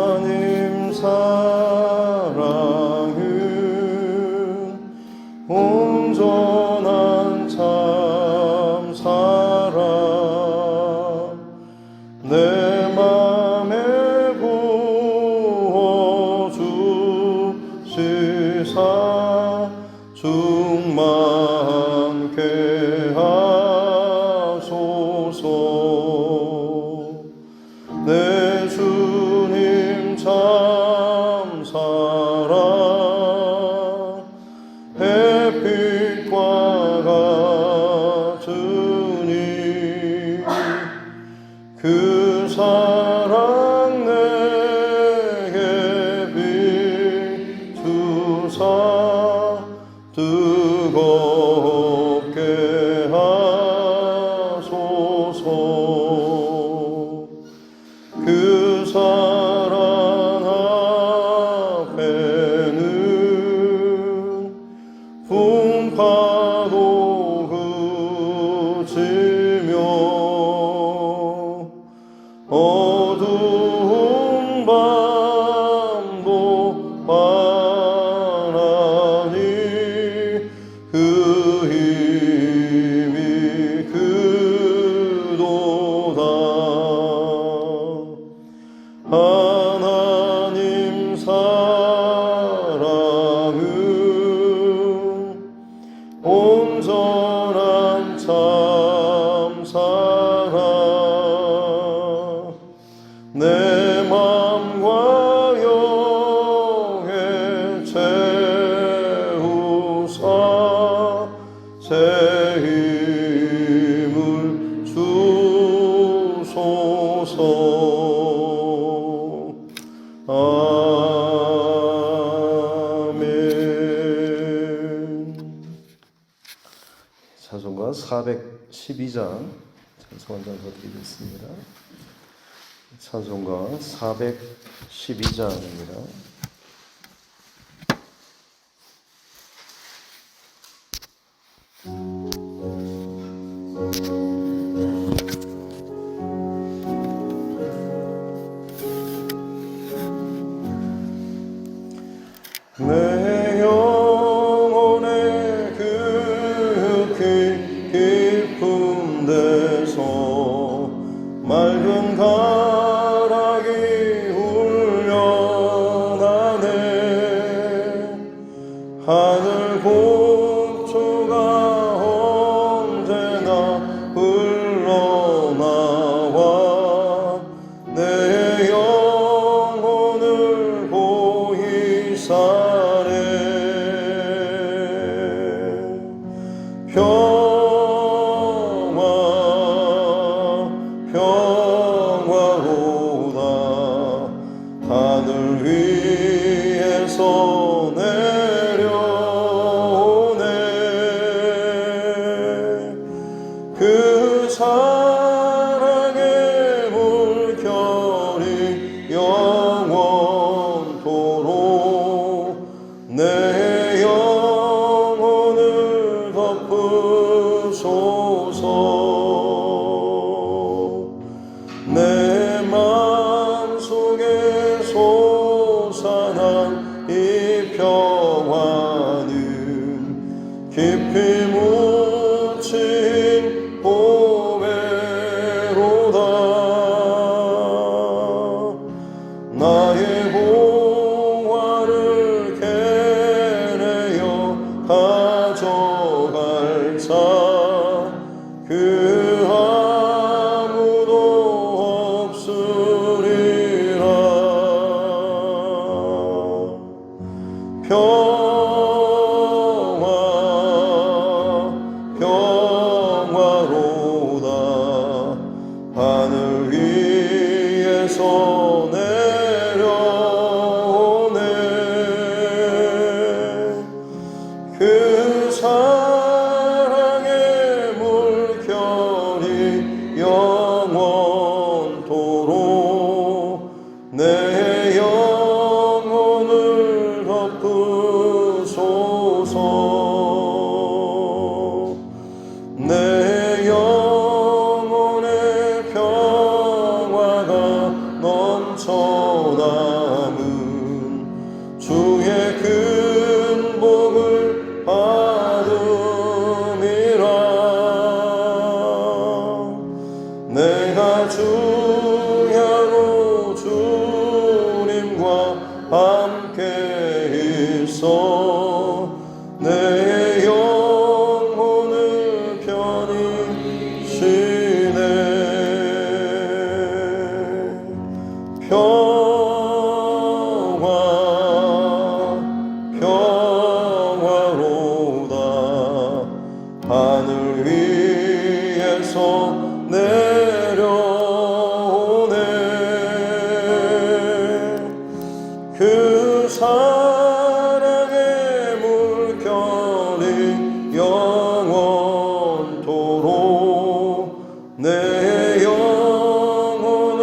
하나님 사랑은 온전한 참 사랑 내 맘에 부어주시사 충만케 하소서. 내 주님 참 사랑 햇빛과 같으니 그 사랑 내게 비추사 뜨겁게 하소서. 그 사랑 앞에는 풍파도 그치며 어두운 밤도 많으니 그 힘이 크도다. 하나님 사랑은 온전한 참 사랑 내 맘과 영에 채우사 새 힘을 주소서. 아멘. 찬송가 412장 찬송 한 장 더 드리겠습니다. 찬송가 412장입니다. 내 영혼의 그 깊은 데서 맑은 가락이 울려나네. 하늘 복주가 언제나 흘러나와 내 영혼을 보이사 평화로다. 하늘 위에서 내려오네. 그 사랑의 물결이 영원토록 내 영혼을 덮으소서. 내 마음속에 솟아난 이 평화는 깊이 묻힌 보배로다. 나의 봉화를 캐내어 가져갈 자 그 아무도 없으리라. 평화로다. 하늘 위에서 내려오네. 그 사랑의 물결이 영원토록 내 영혼을 함께 있어 내 영혼을 편히 쉬네. 평화로다. 하늘 위에서 내려오네. 그 사랑의 물결이 영원토록 내 영혼을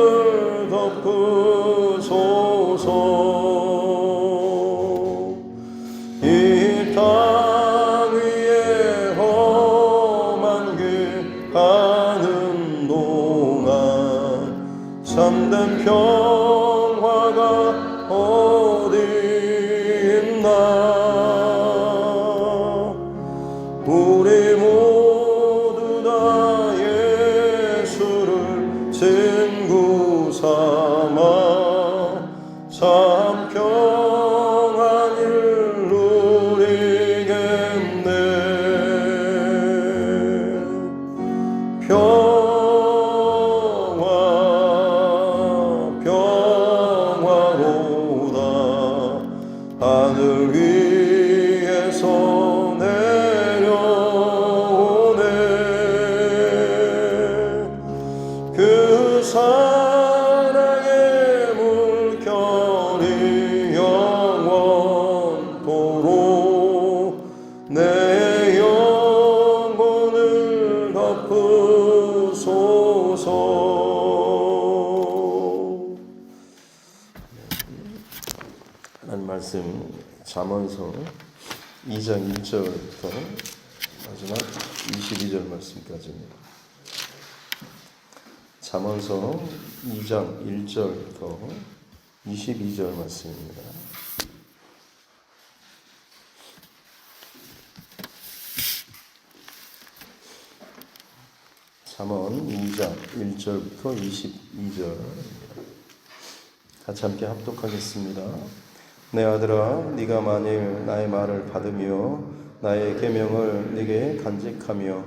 덮으소서. 이 땅 위에 험한 길 가는 동안 참된 평화가 어디 있나. 우리 모두 다 예수를 친구 삼아 참 평안을 누리겠네. 평화로다. 하늘 위에서 내려오네. 그 사랑의 물결이 영원토록 내 영혼을 덮으소서. 하나님 말씀 잠언서 2장 1절부터 마지막 22절 말씀까지입니다. 잠언서 2장 1절부터 22절 말씀입니다. 잠언 2장 1절부터 22절 같이 함께 합독하겠습니다. 내 아들아, 네가 만일 나의 말을 받으며 나의 계명을 네게 간직하며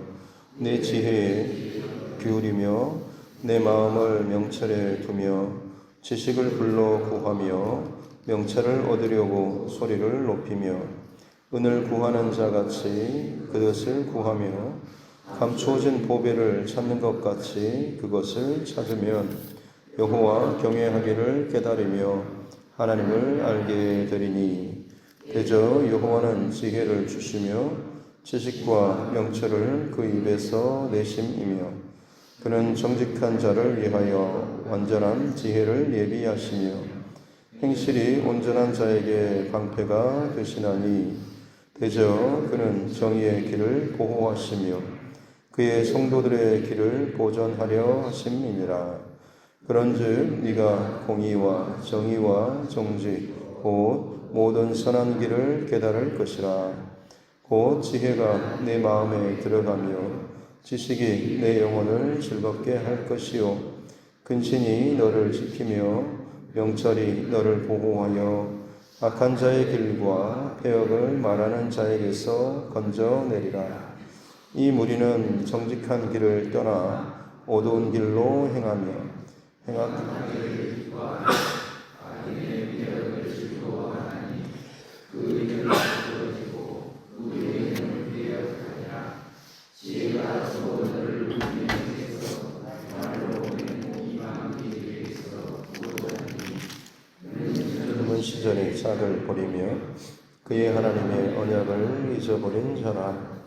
내 지혜에 기울이며 내 마음을 명철에 두며 지식을 불러 구하며 명철을 얻으려고 소리를 높이며 은을 구하는 자같이 그것을 구하며 감추어진 보배를 찾는 것 같이 그것을 찾으면 여호와 경외하기를 깨달으며 하나님을 알게 되리니 대저 여호와는 지혜를 주시며 지식과 명철을 그 입에서 내심이며 그는 정직한 자를 위하여 완전한 지혜를 예비하시며 행실이 온전한 자에게 방패가 되시나니 대저 그는 정의의 길을 보호하시며 그의 성도들의 길을 보전하려 하심이니라. 그런즉 네가 공의와 정의와 정직 곧 모든 선한 길을 깨달을 것이라. 곧 지혜가 내 마음에 들어가며 지식이 내 영혼을 즐겁게 할 것이요 근신이 너를 지키며 명철이 너를 보호하여 악한 자의 길과 폐역을 말하는 자에게서 건져내리라. 이 무리는 정직한 길을 떠나 어두운 길로 행하며 젊은 시절의 짝을 버리며 그의 하나님의 언약을 잊어버린 자라.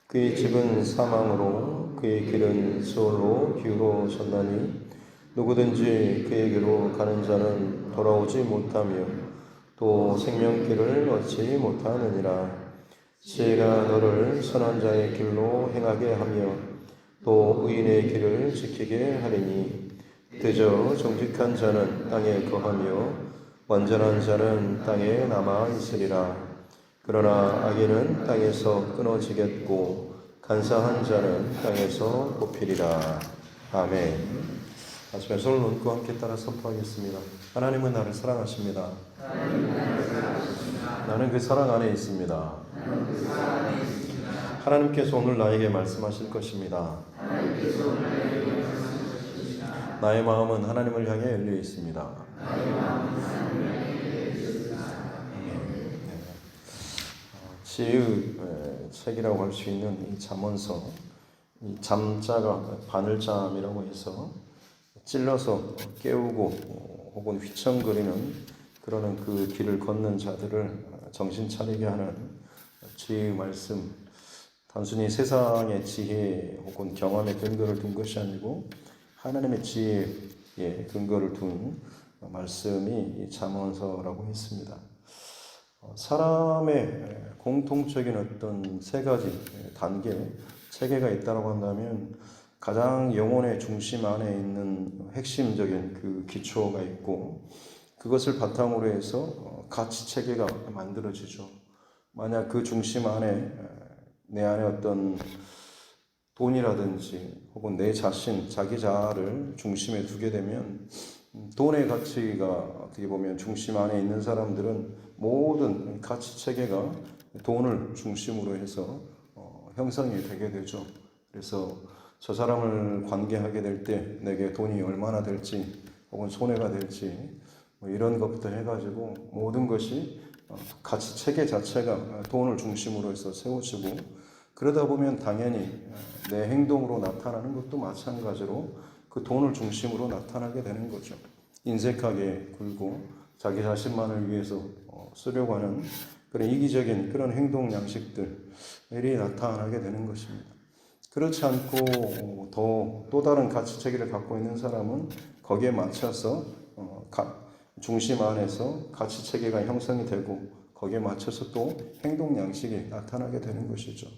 그의 집은 사망으로 그의 길은 수월로 기울어졌나니 누구든지 그에게로 가는 자는 돌아오지 못하며 또 생명길을 얻지 못하느니라. 지혜가 너를 선한 자의 길로 행하게 하며 또 의인의 길을 지키게 하리니 대저 정직한 자는 땅에 거하며 완전한 자는 땅에 남아 있으리라. 그러나 악인은 땅에서 끊어지겠고 간사한 자는 땅에서 뽑히리라. 아멘. 다시 손을 얹고 함께 따라 선포하겠습니다. 하나님은 나를 사랑하십니다. 나는 그 사랑 안에 있습니다. 하나님께서 오늘 나에게 말씀하실 것입니다. 나의 마음은 하나님을 향해 열려 있습니다. 지혜의 책이라고 할 수 있는 이 잠언서, 이 잠자가 바늘잠이라고 해서 찔러서 깨우고 혹은 휘청거리는 그러는 그 길을 걷는 자들을 정신 차리게 하는 지혜의 말씀, 단순히 세상의 지혜 혹은 경험의 근거를 둔 것이 아니고 하나님의 지혜에 근거를 둔 말씀이 이 잠언서라고 했습니다. 사람의 공통적인 어떤 세 가지 단계, 체계가 있다고 한다면 가장 영혼의 중심 안에 있는 핵심적인 그 기초가 있고 그것을 바탕으로 해서 가치 체계가 만들어지죠. 만약 그 중심 안에 내 안에 어떤 돈이라든지 혹은 내 자신, 자기 자아를 중심에 두게 되면 돈의 가치가 어떻게 보면 중심 안에 있는 사람들은 모든 가치 체계가 돈을 중심으로 해서 형성이 되게 되죠. 그래서 저 사람을 관계하게 될 때 내게 돈이 얼마나 될지 혹은 손해가 될지 이런 것부터 해가지고 모든 것이 가치 체계 자체가 돈을 중심으로 해서 세워지고 그러다 보면 당연히 내 행동으로 나타나는 것도 마찬가지로 그 돈을 중심으로 나타나게 되는 거죠. 인색하게 굴고 자기 자신만을 위해서 쓰려고 하는 그런 이기적인 그런 행동 양식들이 나타나게 되는 것입니다. 그렇지 않고 또 다른 가치 체계를 갖고 있는 사람은 거기에 맞춰서 중심 안에서 가치 체계가 형성이 되고 거기에 맞춰서 또 행동 양식이 나타나게 되는 것이죠.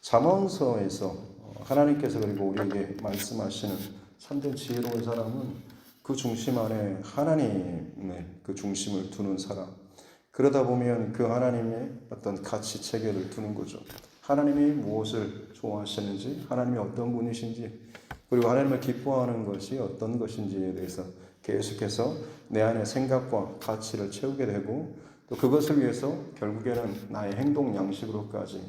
잠언서에서 하나님께서 그리고 우리에게 말씀하시는 참된 지혜로운 사람은 그 중심 안에 하나님의 그 중심을 두는 사람. 그러다 보면 그 하나님의 어떤 가치 체계를 두는 거죠. 하나님이 무엇을 좋아하시는지, 하나님이 어떤 분이신지, 그리고 하나님을 기뻐하는 것이 어떤 것인지에 대해서 계속해서 내 안에 생각과 가치를 채우게 되고 또 그것을 위해서 결국에는 나의 행동 양식으로까지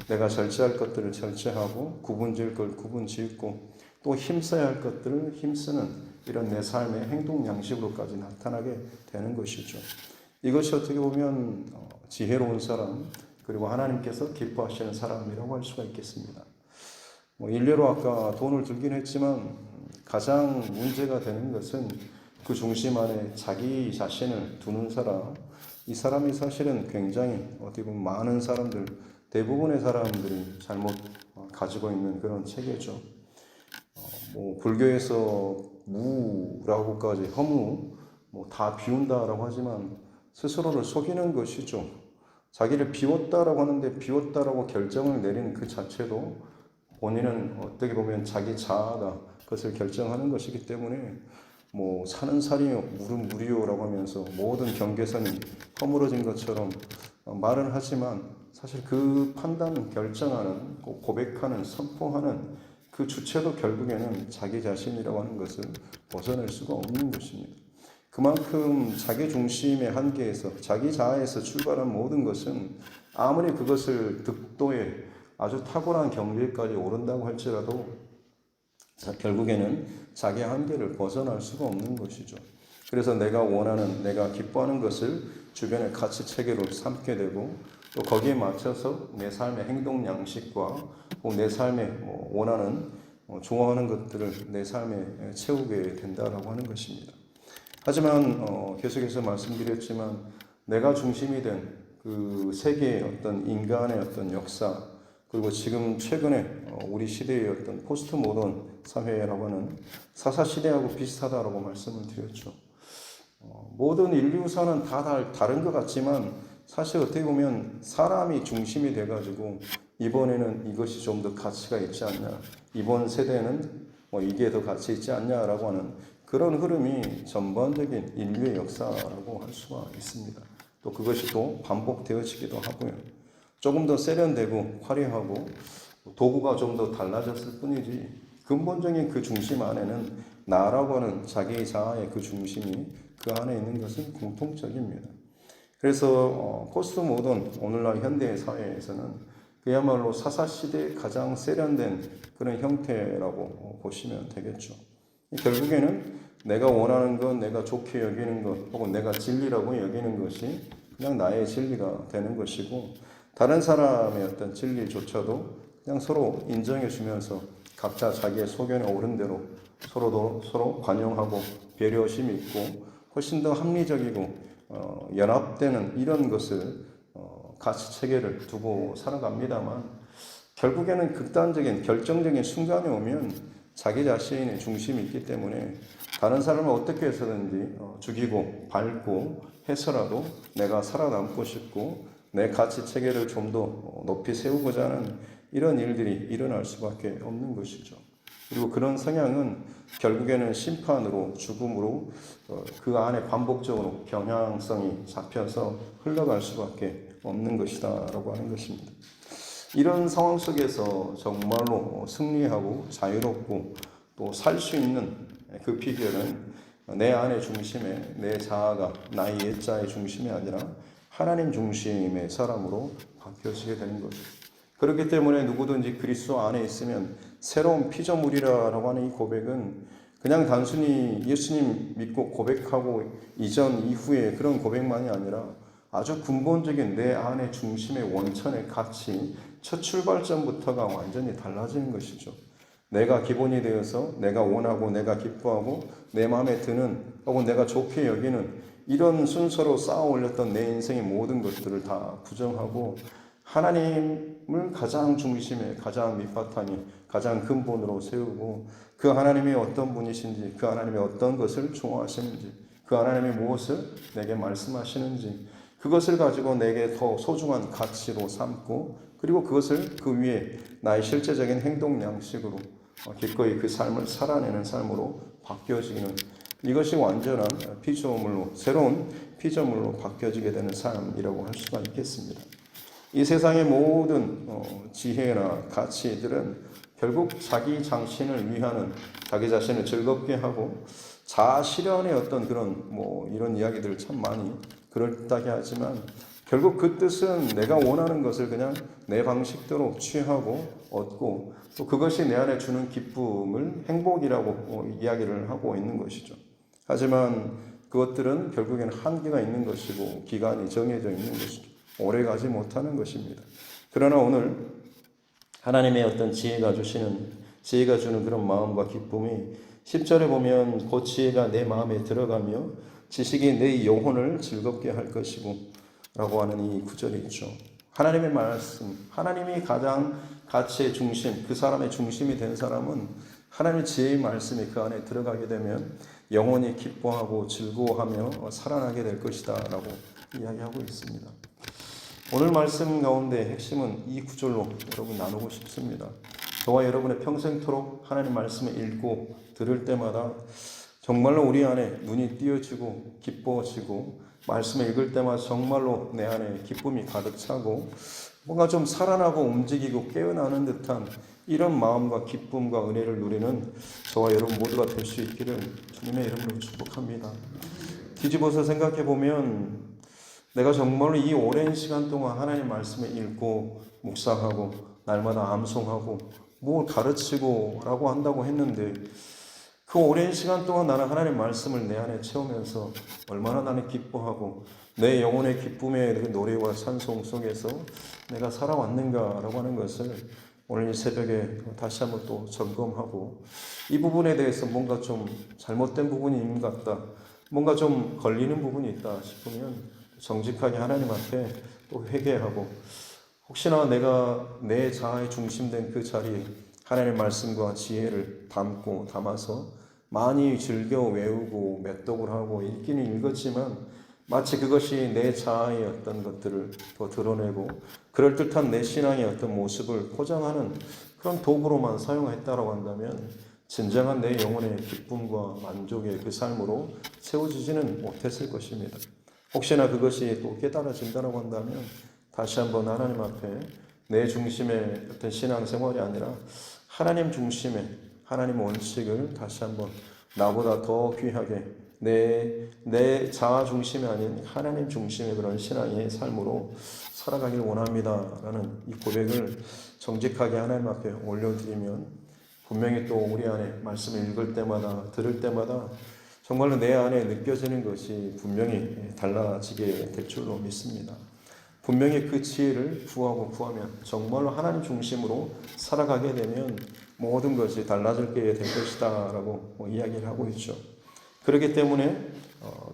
내가 절제할 것들을 절제하고 구분지을 걸 구분짓고 또 힘써야 할 것들을 힘쓰는 이런 내 삶의 행동 양식으로까지 나타나게 되는 것이죠. 이것이 어떻게 보면 지혜로운 사람 그리고 하나님께서 기뻐하시는 사람이라고 할 수가 있겠습니다. 일례로 아까 돈을 들긴 했지만 가장 문제가 되는 것은 그 중심 안에 자기 자신을 두는 사람, 이 사람이 사실은 굉장히 어떻게 보면 많은 사람들, 대부분의 사람들이 잘못 가지고 있는 그런 체계죠. 불교에서 무라고까지 허무, 다 비운다라고 하지만 스스로를 속이는 것이죠. 자기를 비웠다라고 하는데 비웠다라고 결정을 내리는 그 자체도 본인은 어떻게 보면 자기 자아가 그것을 결정하는 것이기 때문에 사는 살이요 물은 물이요라고 하면서 모든 경계선이 허물어진 것처럼 말은 하지만 사실 그 판단 결정하는 고백하는 선포하는 그 주체도 결국에는 자기 자신이라고 하는 것을 벗어날 수가 없는 것입니다. 그만큼 자기 중심의 한계에서 자기 자아에서 출발한 모든 것은 아무리 그것을 득도에 아주 탁월한 경지까지 오른다고 할지라도 결국에는 자기 한계를 벗어날 수가 없는 것이죠. 그래서 내가 원하는, 내가 기뻐하는 것을 주변의 가치 체계로 삼게 되고 또 거기에 맞춰서 내 삶의 행동 양식과 내 삶에 원하는, 좋아하는 것들을 내 삶에 채우게 된다라고 하는 것입니다. 하지만 계속해서 말씀드렸지만 내가 중심이 된 그 세계의 어떤 인간의 어떤 역사 그리고 지금 최근에 우리 시대의 어떤 포스트 모던 사회라고 하는 사사 시대하고 비슷하다라고 말씀을 드렸죠. 모든 인류사는 다 다른 것 같지만 사실 어떻게 보면 사람이 중심이 돼가지고 이번에는 이것이 좀 더 가치가 있지 않냐, 이번 세대는 이게 더 가치 있지 않냐라고 하는 그런 흐름이 전반적인 인류의 역사라고 할 수가 있습니다. 또 그것이 또 반복되어지기도 하고요. 조금 더 세련되고 화려하고 도구가 좀 더 달라졌을 뿐이지 근본적인 그 중심 안에는 나라고 하는 자기 자아의 그 중심이 그 안에 있는 것은 공통적입니다. 그래서 포스트 모던 오늘날 현대 사회에서는 그야말로 사사시대에 가장 세련된 그런 형태라고 보시면 되겠죠. 결국에는 내가 원하는 것, 내가 좋게 여기는 것, 혹은 내가 진리라고 여기는 것이 그냥 나의 진리가 되는 것이고, 다른 사람의 어떤 진리조차도 그냥 서로 인정해 주면서 각자 자기의 소견에 옳은 대로 서로 관용하고 배려심이 있고 훨씬 더 합리적이고 연합되는 이런 것을 가치 체계를 두고 살아갑니다만, 결국에는 극단적인 결정적인 순간에 오면 자기 자신의 중심이 있기 때문에 다른 사람을 어떻게 해서든지 죽이고 밟고 해서라도 내가 살아남고 싶고 내 가치 체계를 좀 더 높이 세우고자 하는 이런 일들이 일어날 수밖에 없는 것이죠. 그리고 그런 성향은 결국에는 심판으로, 죽음으로 그 안에 반복적으로 경향성이 잡혀서 흘러갈 수밖에 없는 것이다라고 하는 것입니다. 이런 상황 속에서 정말로 승리하고 자유롭고 또 살 수 있는 그 비결은 내 안의 중심에 내 자아가 나의 옛자의 중심이 아니라 하나님 중심의 사람으로 바뀌어지게 되는 것입니다. 그렇기 때문에 누구든지 그리스도 안에 있으면 새로운 피조물이라고 하는 이 고백은 그냥 단순히 예수님 믿고 고백하고 이전 이후의 그런 고백만이 아니라 아주 근본적인 내 안의 중심의 원천의 가치, 첫 출발점부터가 완전히 달라지는 것이죠. 내가 기본이 되어서 내가 원하고 내가 기뻐하고 내 마음에 드는 혹은 내가 좋게 여기는 이런 순서로 쌓아 올렸던 내 인생의 모든 것들을 다 부정하고 하나님을 가장 중심에, 가장 밑바탕에, 가장 근본으로 세우고 그 하나님이 어떤 분이신지, 그 하나님이 어떤 것을 좋아하시는지, 그 하나님이 무엇을 내게 말씀하시는지 그것을 가지고 내게 더 소중한 가치로 삼고 그리고 그것을 그 위에 나의 실제적인 행동 양식으로 기꺼이 그 삶을 살아내는 삶으로 바뀌어지는, 이것이 완전한 피조물로, 새로운 피조물로 바뀌어지게 되는 삶이라고 할 수가 있겠습니다. 이 세상의 모든 지혜나 가치들은 결국 자기 장신을 위하는, 자기 자신을 즐겁게 하고 자아 실현의 어떤 그런 이런 이야기들을 참 많이 그럴듯하게 하지만 결국 그 뜻은 내가 원하는 것을 그냥 내 방식대로 취하고 얻고 또 그것이 내 안에 주는 기쁨을 행복이라고 이야기를 하고 있는 것이죠. 하지만 그것들은 결국에는 한계가 있는 것이고 기간이 정해져 있는 것이죠. 오래가지 못하는 것입니다. 그러나 오늘 하나님의 어떤 지혜가 주는 그런 마음과 기쁨이 10절에 보면 그 지혜가 내 마음에 들어가며 지식이 내 영혼을 즐겁게 할 것이고 라고 하는 이 구절이 있죠. 하나님의 말씀, 하나님이 가장 가치의 중심, 그 사람의 중심이 된 사람은 하나님의 지혜의 말씀이 그 안에 들어가게 되면 영혼이 기뻐하고 즐거워하며 살아나게 될 것이다 라고 이야기하고 있습니다. 오늘 말씀 가운데 핵심은 이 구절로 여러분 나누고 싶습니다. 저와 여러분의 평생토록 하나님 말씀을 읽고 들을 때마다 정말로 우리 안에 눈이 띄어지고 기뻐지고 말씀을 읽을 때마다 정말로 내 안에 기쁨이 가득 차고 뭔가 좀 살아나고 움직이고 깨어나는 듯한 이런 마음과 기쁨과 은혜를 누리는 저와 여러분 모두가 될 수 있기를 주님의 이름으로 축복합니다. 뒤집어서 생각해 보면 내가 정말로 이 오랜 시간 동안 하나님 말씀을 읽고 묵상하고 날마다 암송하고 뭘 가르치고 라고 한다고 했는데 그 오랜 시간 동안 나는 하나님 말씀을 내 안에 채우면서 얼마나 나는 기뻐하고 내 영혼의 기쁨의 그 노래와 찬송 속에서 내가 살아왔는가라고 하는 것을 오늘 이 새벽에 다시 한번 또 점검하고 이 부분에 대해서 뭔가 좀 잘못된 부분이 있는 것 같다, 뭔가 좀 걸리는 부분이 있다 싶으면 정직하게 하나님 앞에 또 회개하고 혹시나 내가 내 자아의 중심된 그 자리에 하나님의 말씀과 지혜를 담아서 많이 즐겨 외우고 메독을 하고 읽기는 읽었지만 마치 그것이 내 자아의 어떤 것들을 더 드러내고 그럴듯한 내 신앙의 어떤 모습을 포장하는 그런 도구로만 사용했다고 한다면 진정한 내 영혼의 기쁨과 만족의 그 삶으로 세워지지는 못했을 것입니다. 혹시나 그것이 또 깨달아진다고 한다면 다시 한번 하나님 앞에 내 중심의 어떤 신앙생활이 아니라 하나님 중심의 하나님 원칙을 다시 한번 나보다 더 귀하게 내 자아 중심이 아닌 하나님 중심의 그런 신앙의 삶으로 살아가길 원합니다 라는 이 고백을 정직하게 하나님 앞에 올려드리면 분명히 또 우리 안에 말씀을 읽을 때마다 들을 때마다 정말로 내 안에 느껴지는 것이 분명히 달라지게 될 줄로 믿습니다. 분명히 그 지혜를 구하면 정말로 하나님 중심으로 살아가게 되면 모든 것이 달라질 게 될 것이다 라고 이야기를 하고 있죠. 그렇기 때문에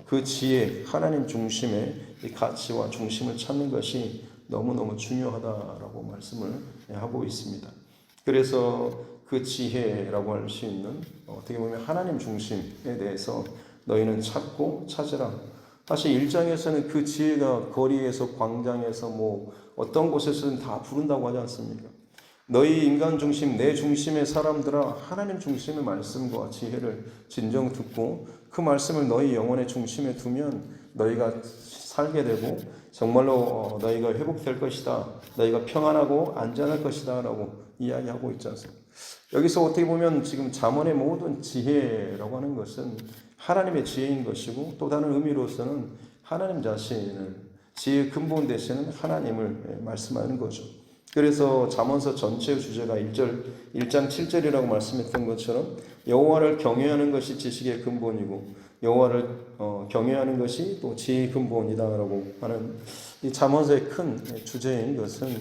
그 지혜, 하나님 중심의 이 가치와 중심을 찾는 것이 너무너무 중요하다라고 말씀을 하고 있습니다. 그래서 그 지혜라고 할 수 있는 어떻게 보면 하나님 중심에 대해서 너희는 찾고 찾으라. 사실 1장에서는 그 지혜가 거리에서 광장에서 뭐 어떤 곳에서는 다 부른다고 하지 않습니까? 너희 인간 중심, 내 중심의 사람들아 하나님 중심의 말씀과 지혜를 진정 듣고 그 말씀을 너희 영혼의 중심에 두면 너희가 살게 되고 정말로 너희가 회복될 것이다. 너희가 평안하고 안전할 것이다 라고 이야기하고 있지 않습니까? 여기서 어떻게 보면 지금 잠언의 모든 지혜라고 하는 것은 하나님의 지혜인 것이고 또 다른 의미로서는 하나님 자신을 지혜의 근본 되시는 하나님을 말씀하는 거죠. 그래서 잠언서 전체의 주제가 1장 7절이라고 말씀했던 것처럼 여호와를 경외하는 것이 지식의 근본이고 여호와를 경외하는 것이 또 지혜의 근본이다라고 하는 이 잠언서의 큰 주제인 것은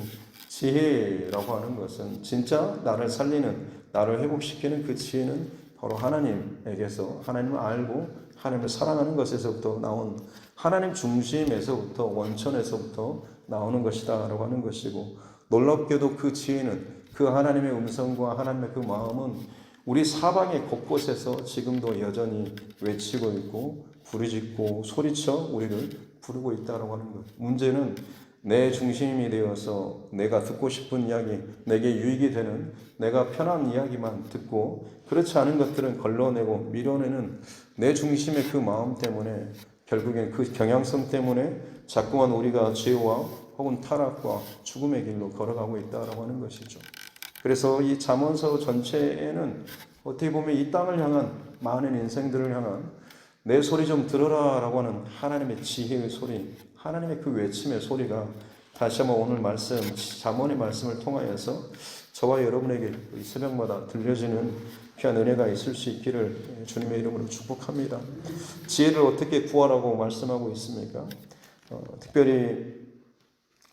지혜라고 하는 것은 진짜 나를 살리는 나를 회복시키는 그 지혜는 바로 하나님에게서 하나님을 알고 하나님을 사랑하는 것에서부터 나온 하나님 중심에서부터 원천에서부터 나오는 것이다 라고 하는 것이고 놀랍게도 그 지혜는 그 하나님의 음성과 하나님의 그 마음은 우리 사방의 곳곳에서 지금도 여전히 외치고 있고 부르짖고 소리쳐 우리를 부르고 있다고 하는 것. 문제는 내 중심이 되어서 내가 듣고 싶은 이야기, 내게 유익이 되는 내가 편한 이야기만 듣고 그렇지 않은 것들은 걸러내고 밀어내는 내 중심의 그 마음 때문에 결국엔 그 경향성 때문에 자꾸만 우리가 죄와 혹은 타락과 죽음의 길로 걸어가고 있다고 하는 것이죠. 그래서 이 잠언서 전체에는 어떻게 보면 이 땅을 향한 많은 인생들을 향한 내 소리 좀 들어라 라고 하는 하나님의 지혜의 소리, 하나님의 그 외침의 소리가 다시 한번 오늘 말씀, 잠언의 말씀을 통하여서 저와 여러분에게 이 새벽마다 들려지는 귀한 은혜가 있을 수 있기를 주님의 이름으로 축복합니다. 지혜를 어떻게 구하라고 말씀하고 있습니까? 특별히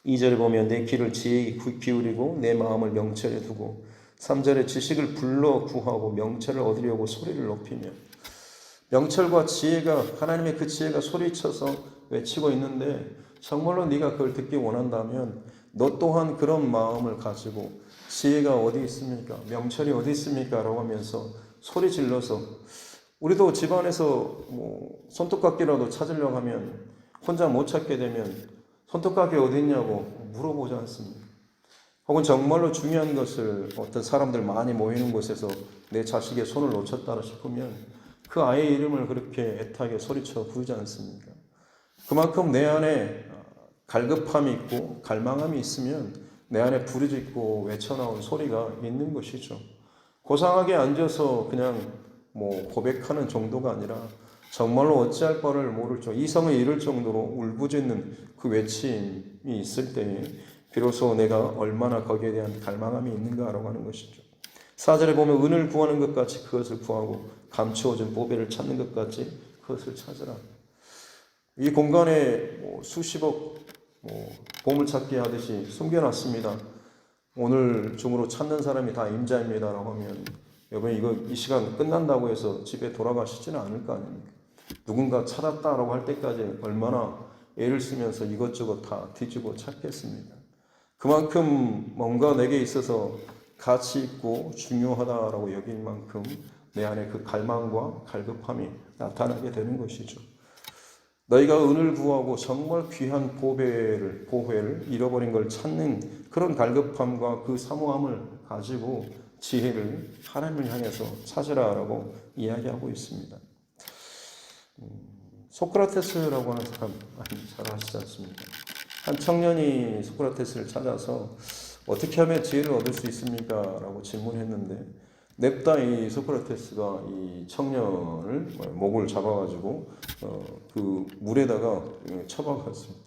2절에 보면 내 귀를 지혜에 기울이고 내 마음을 명철에 두고 3절에 지식을 불러 구하고 명철을 얻으려고 소리를 높이며 명철과 지혜가 하나님의 그 지혜가 소리쳐서 외치고 있는데 정말로 네가 그걸 듣기 원한다면 너 또한 그런 마음을 가지고 지혜가 어디 있습니까? 명철이 어디 있습니까? 라고 하면서 소리 질러서 우리도 집안에서 손톱깎이라도 찾으려고 하면 혼자 못 찾게 되면 손톱깎이 어디 있냐고 물어보지 않습니까? 혹은 정말로 중요한 것을 어떤 사람들 많이 모이는 곳에서 내 자식의 손을 놓쳤다 싶으면 그 아이의 이름을 그렇게 애타게 소리쳐 부르지 않습니까? 그만큼 내 안에 갈급함이 있고 갈망함이 있으면 내 안에 부르짖고 외쳐나온 소리가 있는 것이죠. 고상하게 앉아서 그냥 고백하는 정도가 아니라 정말로 어찌할 바를 모를 정도, 이성을 잃을 정도로 울부짖는 그 외침이 있을 때에 비로소 내가 얼마나 거기에 대한 갈망함이 있는가라고 하는 것이죠. 4절에 보면 은을 구하는 것 같이 그것을 구하고 감추어진 보배를 찾는 것 같이 그것을 찾으라. 이 공간에 수십억 보물찾기 하듯이 숨겨놨습니다. 오늘 중으로 찾는 사람이 다 임자입니다라고 하면 여러분 이 시간 끝난다고 해서 집에 돌아가시지는 않을 거 아닙니까? 누군가 찾았다라고 할 때까지 얼마나 애를 쓰면서 이것저것 다 뒤지고 찾겠습니까? 그만큼 뭔가 내게 있어서 가치 있고 중요하다라고 여길 만큼 내 안에 그 갈망과 갈급함이 나타나게 되는 것이죠. 너희가 은을 구하고 정말 귀한 보배를 잃어버린 걸 찾는 그런 갈급함과 그 사모함을 가지고 지혜를 하나님을 향해서 찾으라라고 이야기하고 있습니다. 소크라테스라고 하는 사람 잘 아시지 않습니까? 한 청년이 소크라테스를 찾아서 어떻게 하면 지혜를 얻을 수 있습니까? 라고 질문했는데 냅다 이 소크라테스가 이 청년을 목을 잡아가지고 그 물에다가 쳐박았습니다.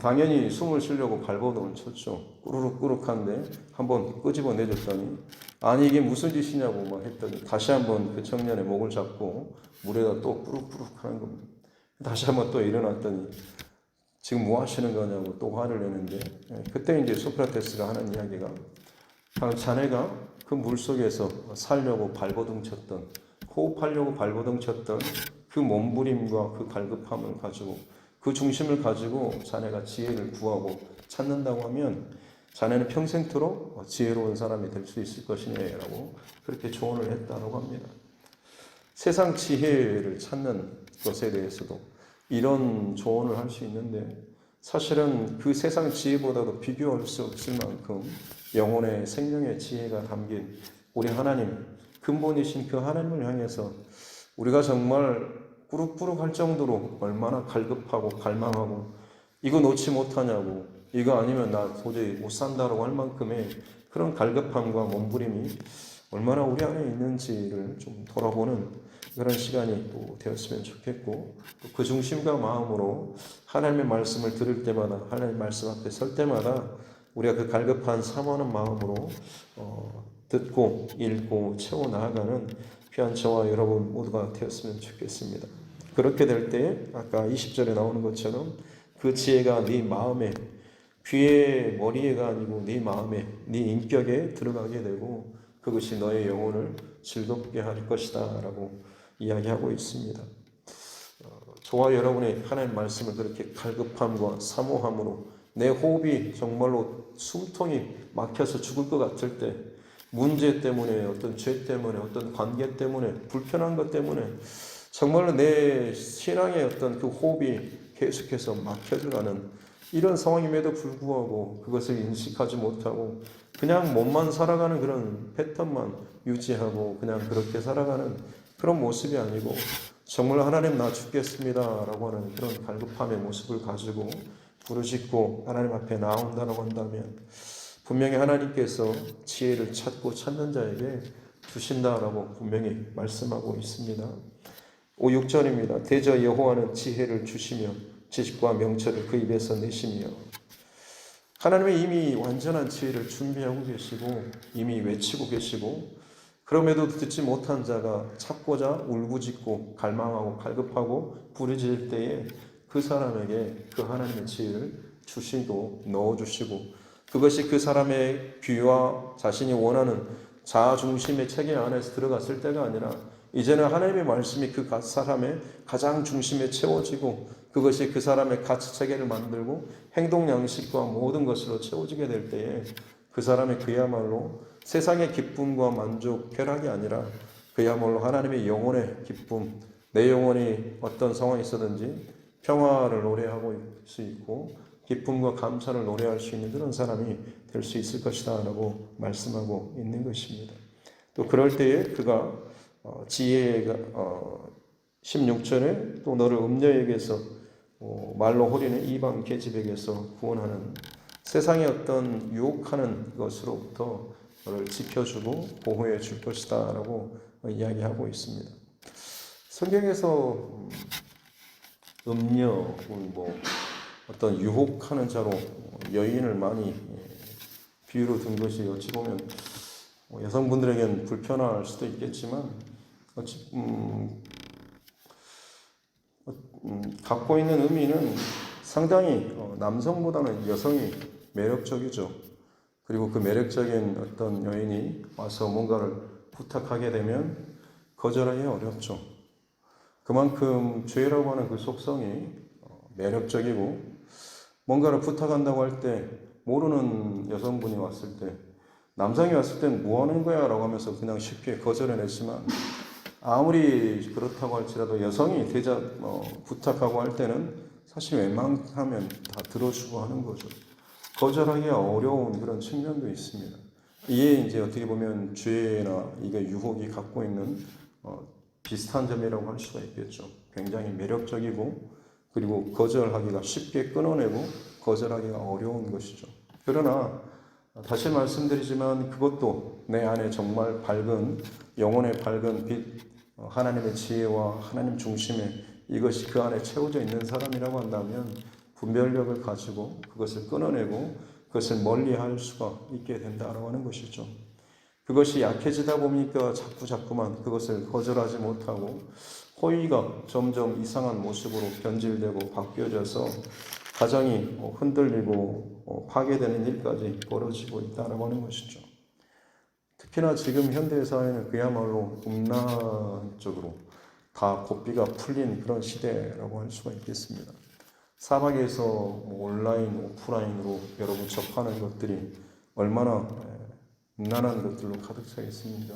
당연히 숨을 쉬려고 발버둥을 쳤죠. 꾸르륵꾸르륵한데 한번 끄집어 내줬더니 아니 이게 무슨 짓이냐고 막 했더니 다시 한번 그 청년의 목을 잡고 물에다 또 꾸룩꾸룩 하는 겁니다. 다시 한번 또 일어났더니 지금 뭐 하시는 거냐고 또 화를 내는데 그때 이제 소크라테스가 하는 이야기가 자네가 그 물속에서 살려고 발버둥 쳤던 호흡하려고 발버둥 쳤던 그 몸부림과 그 갈급함을 가지고 그 중심을 가지고 자네가 지혜를 구하고 찾는다고 하면 자네는 평생토록 지혜로운 사람이 될 수 있을 것이냐라고 그렇게 조언을 했다고 합니다. 세상 지혜를 찾는 것에 대해서도 이런 조언을 할 수 있는데 사실은 그 세상 지혜보다도 비교할 수 없을 만큼 영혼의 생명의 지혜가 담긴 우리 하나님, 근본이신 그 하나님을 향해서 우리가 정말 꾸룩꾸룩 할 정도로 얼마나 갈급하고 갈망하고 이거 놓지 못하냐고 이거 아니면 나 도저히 못 산다라고 할 만큼의 그런 갈급함과 몸부림이 얼마나 우리 안에 있는지를 좀 돌아보는 그런 시간이 또 되었으면 좋겠고 또 그 중심과 마음으로 하나님의 말씀을 들을 때마다 하나님의 말씀 앞에 설 때마다 우리가 그 갈급한 사모하는 마음으로 듣고 읽고 채워 나아가는 귀한 저와 여러분 모두가 되었으면 좋겠습니다. 그렇게 될 때 아까 20절에 나오는 것처럼 그 지혜가 네 마음에 귀에 머리에가 아니고 네 마음에 네 인격에 들어가게 되고 그것이 너의 영혼을 즐겁게 할 것이다 라고 이야기하고 있습니다. 저와 여러분의 하나님 말씀을 그렇게 갈급함과 사모함으로 내 호흡이 정말로 숨통이 막혀서 죽을 것 같을 때 문제 때문에 어떤 죄 때문에 어떤 관계 때문에 불편한 것 때문에 정말로 내 신앙의 어떤 그 호흡이 계속해서 막혀들어가는 이런 상황임에도 불구하고 그것을 인식하지 못하고 그냥 몸만 살아가는 그런 패턴만 유지하고 그냥 그렇게 살아가는 그런 모습이 아니고 정말 하나님 나 죽겠습니다 라고 하는 그런 갈급함의 모습을 가지고 부르짖고 하나님 앞에 나온다고 한다면 분명히 하나님께서 지혜를 찾고 찾는 자에게 주신다라고 분명히 말씀하고 있습니다. 5, 6절입니다. 대저 여호와는 지혜를 주시며 지식과 명철을 그 입에서 내시며 하나님은 이미 완전한 지혜를 준비하고 계시고 이미 외치고 계시고 그럼에도 듣지 못한 자가 찾고자 울부짖고 갈망하고 갈급하고 부르짖을 때에 그 사람에게 그 하나님의 지혜를 주시고 넣어주시고 그것이 그 사람의 귀와 자신이 원하는 자아 중심의 체계 안에서 들어갔을 때가 아니라 이제는 하나님의 말씀이 그 사람의 가장 중심에 채워지고 그것이 그 사람의 가치 체계를 만들고 행동 양식과 모든 것으로 채워지게 될 때에 그 사람의 그야말로 세상의 기쁨과 만족, 쾌락이 아니라 그야말로 하나님의 영혼의 기쁨, 내 영혼이 어떤 상황이 있었든지 평화를 노래하고 있을 수 있고 기쁨과 감사를 노래할 수 있는 그런 사람이 될 수 있을 것이다 라고 말씀하고 있는 것입니다. 또 그럴 때에 그가 지혜가 16절에 또 너를 음녀에게서 말로 호리는 이방 계집에게서 구원하는 세상의 어떤 유혹하는 것으로부터 너를 지켜주고 보호해 줄 것이다 라고 이야기하고 있습니다. 성경에서 음녀 뭐 어떤 유혹하는 자로 여인을 많이 비유로 든 것이 어찌 보면 여성분들에겐 불편할 수도 있겠지만 갖고 있는 의미는 상당히 남성보다는 여성이 매력적이죠. 그리고 그 매력적인 어떤 여인이 와서 뭔가를 부탁하게 되면 거절하기 어렵죠. 그만큼 죄라고 하는 그 속성이 매력적이고 뭔가를 부탁한다고 할 때 모르는 여성분이 왔을 때 남성이 왔을 땐 뭐 하는 거야 라고 하면서 그냥 쉽게 거절해냈지만 아무리 그렇다고 할지라도 여성이 부탁하고 할 때는 사실 웬만하면 다 들어주고 하는 거죠. 거절하기가 어려운 그런 측면도 있습니다. 이게 이제 어떻게 보면 죄나 이게 유혹이 갖고 있는 비슷한 점이라고 할 수가 있겠죠. 굉장히 매력적이고 그리고 거절하기가 쉽게 끊어내고 거절하기가 어려운 것이죠. 그러나 다시 말씀드리지만 그것도 내 안에 정말 밝은 영혼의 밝은 빛, 하나님의 지혜와 하나님 중심의 이것이 그 안에 채워져 있는 사람이라고 한다면 분별력을 가지고 그것을 끊어내고 그것을 멀리할 수가 있게 된다라고 하는 것이죠. 그것이 약해지다 보니까 자꾸만 그것을 거절하지 못하고 호의가 점점 이상한 모습으로 변질되고 바뀌어져서 가정이 흔들리고 파괴되는 일까지 벌어지고 있다라고 하는 것이죠. 특히나 지금 현대사회는 그야말로 음란적으로 다 고삐가 풀린 그런 시대라고 할 수가 있겠습니다. 사막에서 온라인, 오프라인으로 여러분 접하는 것들이 얼마나 음란한 것들로 가득 차 있습니까?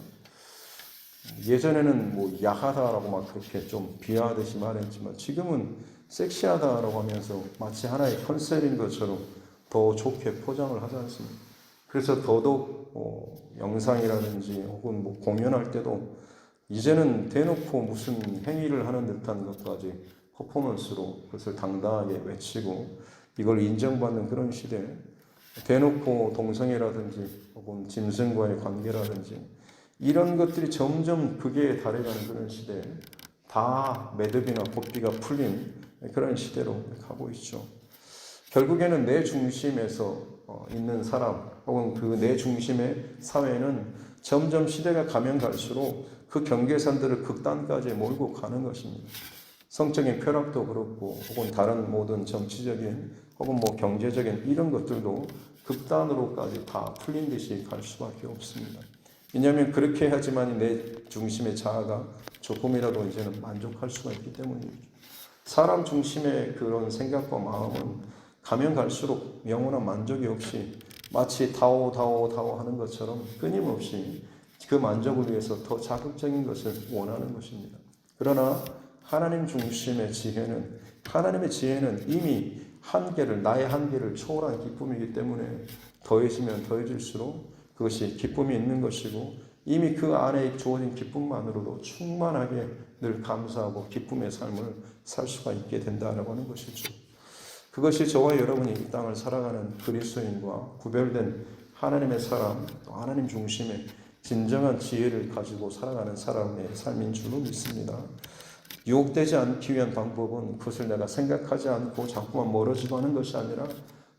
예전에는 야하다라고 막 그렇게 좀 비하하듯이 말했지만 지금은 섹시하다라고 하면서 마치 하나의 컨셉인 것처럼 더 좋게 포장을 하지 않습니까? 그래서 더더욱 영상이라든지 혹은 공연할 때도 이제는 대놓고 무슨 행위를 하는 듯한 것까지 퍼포먼스로 그것을 당당하게 외치고 이걸 인정받는 그런 시대에 대놓고 동성애라든지 혹은 짐승과의 관계라든지 이런 것들이 점점 극에 달해가는 그런 시대에 다 매듭이나 고삐가 풀린 그런 시대로 가고 있죠. 결국에는 내 중심에서 있는 사람 혹은 그 내 중심의 사회는 점점 시대가 가면 갈수록 그 경계선들을 극단까지 몰고 가는 것입니다. 성적인 쾌락도 그렇고 혹은 다른 모든 정치적인 혹은 경제적인 이런 것들도 극단으로까지 다 풀린 듯이 갈 수밖에 없습니다. 왜냐하면 그렇게 해야지만 내 중심의 자아가 조금이라도 이제는 만족할 수가 있기 때문입니다. 사람 중심의 그런 생각과 마음은 가면 갈수록 영원한 만족이 없이 마치 다오 하는 것처럼 끊임없이 그 만족을 위해서 더 자극적인 것을 원하는 것입니다. 그러나 하나님 중심의 지혜는 하나님의 지혜는 이미 나의 한계를 초월한 기쁨이기 때문에 더해지면 더해질수록 그것이 기쁨이 있는 것이고 이미 그 안에 주어진 기쁨만으로도 충만하게 늘 감사하고 기쁨의 삶을 살 수가 있게 된다라고 하는 것이죠. 그것이 저와 여러분이 이 땅을 살아가는 그리스도인과 구별된 하나님의 사람, 또 하나님 중심의 진정한 지혜를 가지고 살아가는 사람의 삶인 줄로 믿습니다. 유혹되지 않기 위한 방법은 그것을 내가 생각하지 않고 자꾸만 멀어지고 하는 것이 아니라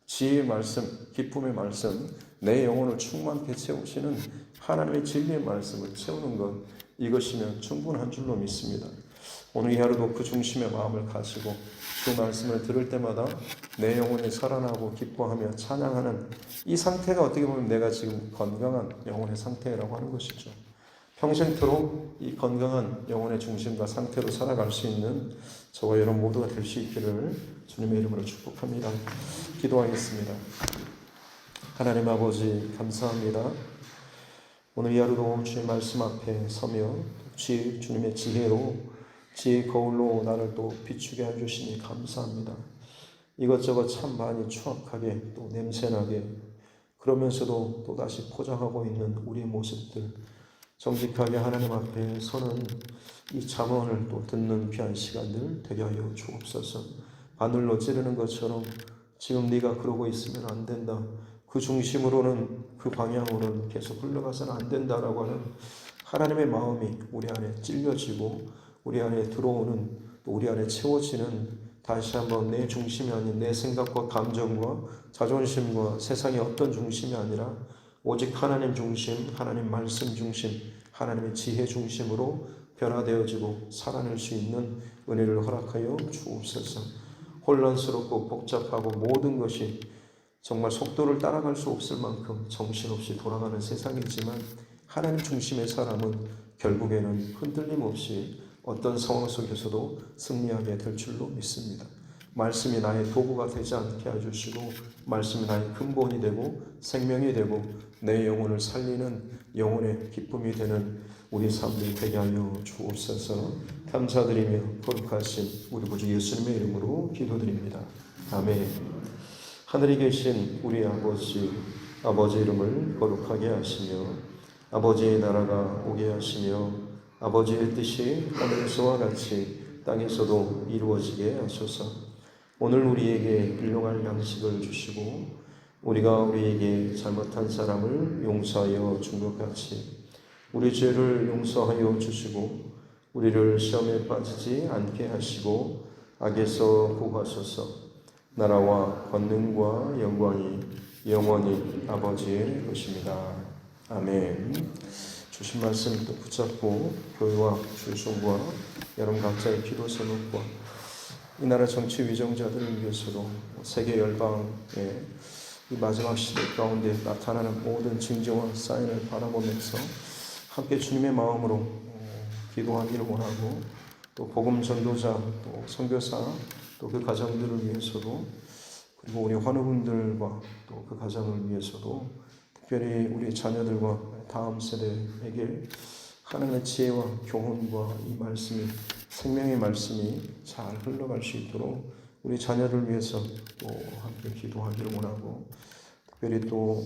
지혜의 말씀, 기쁨의 말씀, 내 영혼을 충만케 채우시는 하나님의 진리의 말씀을 채우는 것, 이것이면 충분한 줄로 믿습니다. 오늘 이 하루도 그 중심의 마음을 가지고 그 말씀을 들을 때마다 내 영혼이 살아나고 기뻐하며 찬양하는 이 상태가 어떻게 보면 내가 지금 건강한 영혼의 상태라고 하는 것이죠. 평생토록 이 건강한 영혼의 중심과 상태로 살아갈 수 있는 저와 여러분 모두가 될 수 있기를 주님의 이름으로 축복합니다. 기도하겠습니다. 하나님 아버지 감사합니다. 오늘 이 하루도 주의 말씀 앞에 서며 주님의 지혜로 지혜의 거울로 나를 또 비추게 해주시니 감사합니다. 이것저것 참 많이 추악하게 또 냄새나게 그러면서도 또다시 포장하고 있는 우리의 모습들 정직하게 하나님 앞에 서는 이 잠언을 또 듣는 귀한 시간들 되게 하여 주옵소서. 바늘로 찌르는 것처럼 지금 네가 그러고 있으면 안 된다. 그 중심으로는 그 방향으로는 계속 흘러가서는 안 된다라고 하는 하나님의 마음이 우리 안에 찔려지고 우리 안에 들어오는 또 우리 안에 채워지는 다시 한번 내 중심이 아닌 내 생각과 감정과 자존심과 세상의 어떤 중심이 아니라 오직 하나님 중심, 하나님 말씀 중심, 하나님의 지혜 중심으로 변화되어지고 살아낼 수 있는 은혜를 허락하여 주옵소서. 혼란스럽고 복잡하고 모든 것이 정말 속도를 따라갈 수 없을 만큼 정신없이 돌아가는 세상이지만 하나님 중심의 사람은 결국에는 흔들림 없이 어떤 상황 속에서도 승리하게 될 줄로 믿습니다. 말씀이 나의 도구가 되지 않게 해주시고 말씀이 나의 근본이 되고 생명이 되고 내 영혼을 살리는 영혼의 기쁨이 되는 우리 삶들 되게 하여 주옵소서. 감사드리며 거룩하신 우리 구주 예수님의 이름으로 기도드립니다. 아멘. 하늘에 계신 우리 아버지 이름을 거룩하게 하시며 아버지의 나라가 오게 하시며 아버지의 뜻이 하늘에서와 같이 땅에서도 이루어지게 하소서. 오늘 우리에게 일용할 양식을 주시고 우리가 우리에게 잘못한 사람을 용서하여 준 것 같이 우리 죄를 용서하여 주시고 우리를 시험에 빠지지 않게 하시고 악에서 구하소서. 나라와 권능과 영광이 영원히 아버지의 것입니다. 아멘. 주신 말씀 또 붙잡고 교회와 주일송과 여러분 각자의 기도 제목과 이 나라 정치 위정자들을 위해서도 세계 열방의 이 마지막 시대 가운데 나타나는 모든 징조와 사인을 바라보면서 함께 주님의 마음으로 기도하기를 원하고 또 복음 전도자 또 선교사 또 그 가정들을 위해서도 그리고 우리 환우분들과 또 그 가정을 위해서도 특별히 우리 자녀들과 다음 세대에게 하나님의 지혜와 교훈과 이 말씀이 생명의 말씀이 잘 흘러갈 수 있도록 우리 자녀를 위해서 또 함께 기도하기를 원하고 특별히 또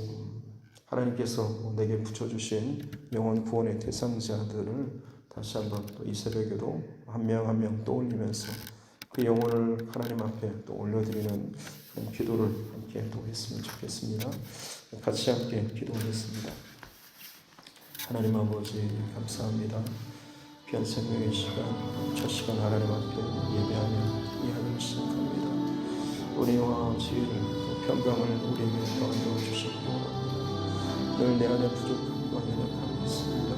하나님께서 내게 붙여주신 영혼 구원의 대상자들을 다시 한번 또 이 새벽에도 한 명 한 명 떠올리면서 그 영혼을 하나님 앞에 또 올려드리는 그런 기도를 함께 또 했으면 좋겠습니다. 같이 함께 기도하겠습니다. 하나님 아버지 감사합니다. 귀한 생명의 시간, 첫 시간 하나님 앞에 예배하며 이 하루를 시작합니다. 은혜와 지혜를 또 평강을 우리에게 더하여 주시고 늘 내 안에 부족한 것 연약함이 있습니다.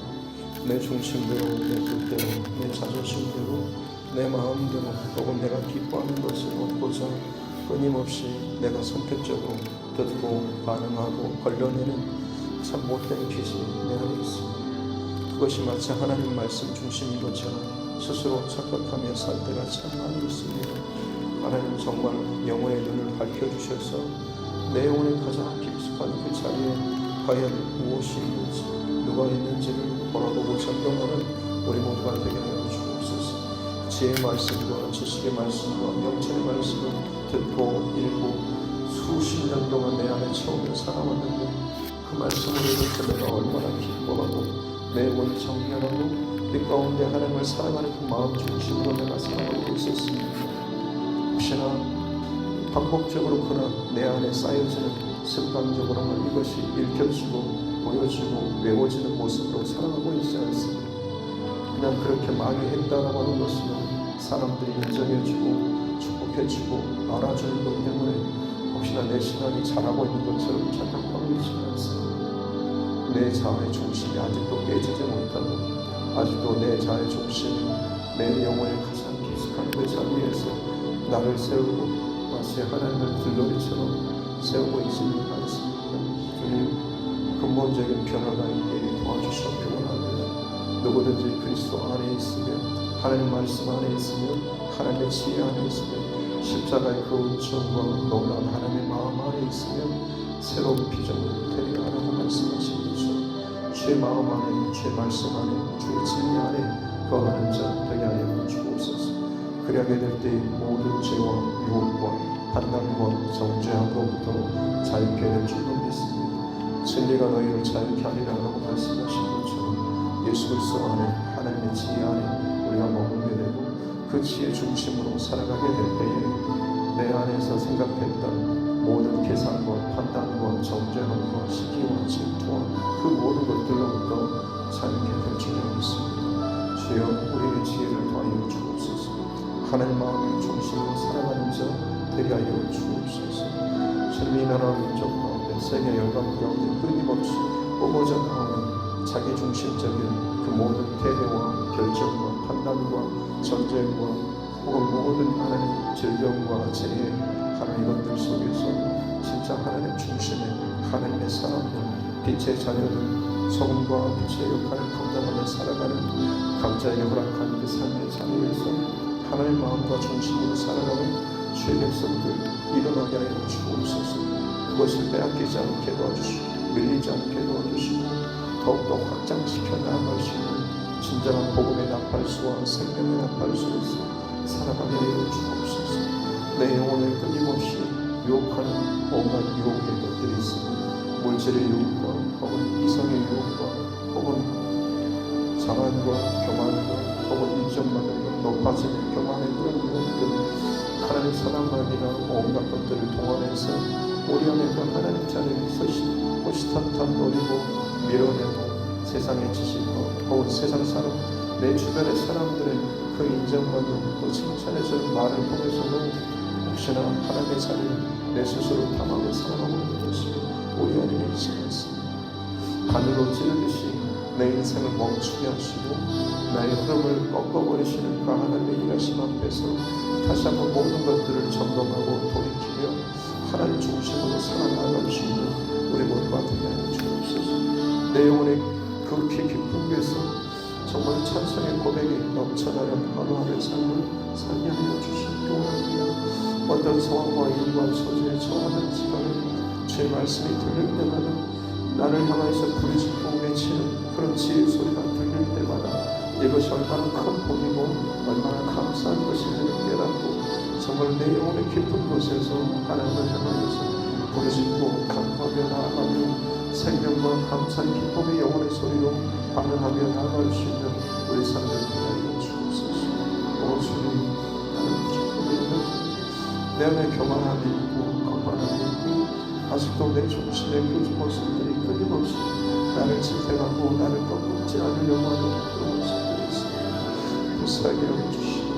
내 중심대로, 내 뜻대로, 내 자존심대로, 내 마음대로 혹은 내가 기뻐하는 것을 얻고자 끊임없이 내가 선택적으로 듣고 반응하고 걸려내는 참 못된 기질이 내 안에 있습니다. 그것이 마치 하나님 말씀 중심인 것처럼 스스로 착각하며 살 때가 참 많이 있습니다. 하나님 정말 영혼의 눈을 밝혀주셔서 내 영혼의 가장 깊숙한 그 자리에 과연 무엇이 있는지 누가 있는지를 돌아보고 점검하는 우리 모두가 되게 하여 주옵소서. 지혜의 말씀과 지식의 말씀과 명철의 말씀을 듣고 읽고 수십 년 동안 내 안에 채우며 살아왔는데 그 말씀을 읽을 때 내가 얼마나 기뻐하고 내 영혼이 정결하고 그 가운데 하나님을 사랑하는 그 마음 중심으로 내가 살아가고 있었습니다. 혹시나 반복적으로 그러나 내 안에 쌓여지는 습관적으로만 이것이 읽혀지고 보여지고 외워지는 모습으로 살아가고 있지 않습니다. 그냥 그렇게 많이 했다라고 하는 것은 사람들이 인정해주고 축복해주고 알아주는 것 때문에 혹시나 내 신앙이 잘하고 있는 것처럼 착각하고 있지 않습니다. 내 자아의 중심이 아직도 깨지지 못하고 아직도 내 자아의 중심이 내 영혼의 가장 깊숙한 그 자리에서 나를 세우고 마치 하나님을 들러리처럼 세우고 있지는 않습니다. 주님 근본적인 변화가 있게 도와주시기 원합니다. 누구든지 그리스도 안에 있으면 하나님 말씀 안에 있으면 하나님의 지혜 안에 있으면 십자가의 그 은총과 놀라운 하나님의 마음 안에 있으면 새로운 비전을 되리라고 말씀하신 것처럼 주의 마음 안에 주의 말씀 안에 주의 진리 안에 거하는 자 되게 하여 주옵소서. 그리하게 될 때 모든 죄와 유혹과 판단과 정죄함으로부터 자유케 될 줄로 믿습니다. 진리가 너희를 자유케 하리라고 말씀하신 것처럼 예수 그리스도 안에 하나님의 지혜 안에 우리가 머물게 되고 그 지혜 중심으로 살아가게 될 때에 내 안에서 생각했던 모든 계산과 판단과 정죄함과 시기와 질투와 그 모든 것들로부터 자유케 될 줄로 믿습니다. 주여 우리의 지혜를 더하여 주옵소서. 하나님 마음의 중심으로 살아가는 자 되게 하여 주옵소서. 주님이 나라 민족 가운데 세계 열방 가운데 끊임없이 뽑아져 나오는 자기 중심적인 그 모든 태도와 결정과 판단과 전쟁과 혹은 모든 하나님 질병과 재해 하나님 것들 속에서 진짜 하나님 중심의 하나님의 사람들 빛의 자녀들 소금과 빛의 역할을 감당하며 살아가는 각자에게 허락한 그 삶의 자리에서 하나님의 마음과 중심으로 살아가는 주의 백성들 일어나게 하여 주옵소서. 그것을 빼앗기지 않게 도와주시고 밀리지 않게 도와주시고 더욱더 확장시켜 나아갈 수 있는 진정한 복음의 나팔수와 생명의 나팔수로서 살아가게 하여 주옵소서. 내 영혼을 끊임없이 유혹하는 온갖 유혹의 것들이 있으니 물질의 유혹과 혹은 이성의 유혹과 혹은 자만과 교만과 혹은 인정받는 것, 높아지는 교만의 그런 유혹들 하나님 사랑만이나 온갖 것들을 동원해서 우리 안에 그 하나님 자리에 호시탐탐거리고 밀어내고 세상의 지식과 혹은 세상 사람 내 주변의 사람들의 그 인정받는 또 칭찬해주는 말을 통해서도 혹시나 하나님의 자리를 내 스스로 탐하며 살아가고 있는 것을 우리 안에 있지 않습니다. 하늘로 찌르듯이 내 인생을 멈추게 하시고 나의 흐름을 꺾어버리시는 그 하나님의 일하심 앞에서 다시 한번 모든 것들을 점검하고 돌이키며 하나님 중심으로 살아나갈 수 있는 우리 모두가 되게 하여 주옵소서. 내 영혼의 극히 깊은 곳에서 정말 찬송의 고백이 넘쳐나는 하루하루의 삶을 살게 하여 주시기 원합니다. 어떤 상황과 일과 소지에 처하는지 간에 주의 말씀이 들릴 때마다 나를 향하여서 부르짖고 외치는 그런 지혜의 소리가 들릴 때마다 이것이 얼마나 큰 복이고 얼마나 감사한 것인지를 깨닫고 정말 내 영혼의 깊은 곳에서 하나님을 향하여서 부르짖고 간구하며 나아가며 생명과 감사의 기쁨의 영혼의 소리로 반응하며 나아갈 수 있는 우리 삶을 위하여 주옵소서. 오 주님, 나는 기쁨이 있는 내 안에 교만함이 있고 거만함이 있고 아직도 내 중심의 그 모습들이 끊임없이 나를 지탱하고 나를 꺾지 않으려고 하는 그런 모습들이 있습니다. 불쌍히 여겨주시고